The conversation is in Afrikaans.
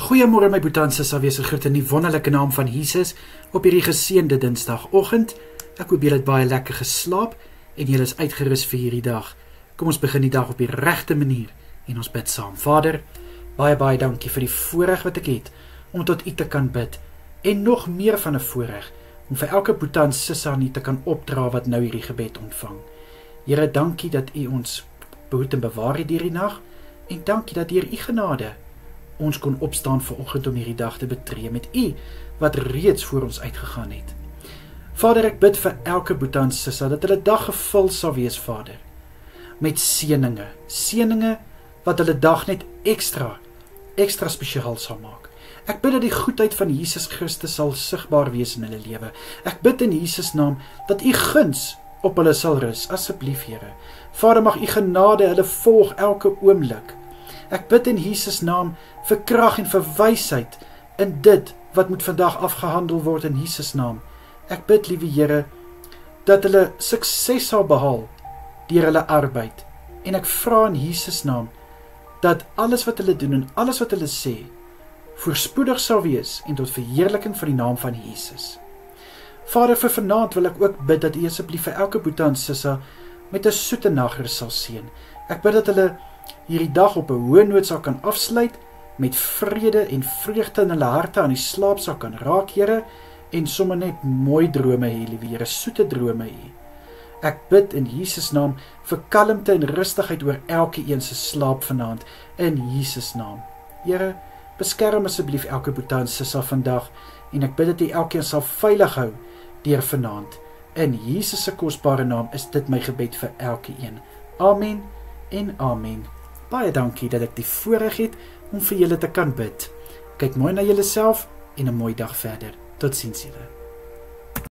Goeiemôre my boetie en sussie, wees groet in die wonderlike naam van Jesus op hierdie geseënde Dinsdagoggend. Ek hoop julle het baie lekker geslaap en julle is uitgerus vir hierdie dag. Kom ons begin die dag op die regte manier en ons bid saam. Vader, baie dankie vir die voorreg wat ek het om tot U te kan bid en nog meer van 'n voorreg om vir elke boetie en sussie aan U te kan opdra wat nou hierdie gebed ontvang. Here, dankie dat U ons behoed en bewaar het hierdie nag en dankie dat deur U genade ons kon opstaan vanoggend om hierdie dag te betree met U wat reeds voor ons uitgegaan het. Vader, ek bid vir elke boetie en sussie dat hulle dag gevul sal wees, Vader, met seëninge wat hulle dag net extra spesiaal sal maak. Ek bid dat die goedheid van Jesus Christus sal sigbaar wees in hulle lewe. Ek bid in Jesus naam dat U guns op hulle sal rus, asseblief Here. Vader, mag U genade hulle volg elke oomblik. Ek bid in Jesus naam vir krag en vir wysheid in dit wat moet vandag afgehandel word in Jesus naam. Ek bid, liewe Here, dat hulle sukses sal behaal deur hulle arbeid. En ek vra in Jesus naam dat alles wat hulle doen en alles wat hulle sê voorspoedig sal wees en tot verheerliking van die naam van Jesus. Vader, vir vanaand wil ek ook bid dat U asseblief vir elke boetie en sussie met 'n soete nagrus sal seën. Ek bid dat hulle hierdie dag op 'n hoë noot sal kan afsluit, met vrede en vreugde in hulle harte aan die slaap sal kan raak, Here, en sommer net mooi drome hê, liewe Here, soete drome hê. Ek bid in Jesus naam vir kalmte en rustigheid oor elke een se slaap vanaand, in Jesus naam. Here, beskerm asseblief elke boetie en sussie vandag, en ek bid dat U elkeen sal veilig hou deur vanaand. In Jesus se kosbare naam is dit my gebed vir elke een. Amen en amen. Baie dankie dat ek die voorreg het om vir julle te kan bid. Kyk mooi na julleself en 'n mooi dag verder. Totsiens julle.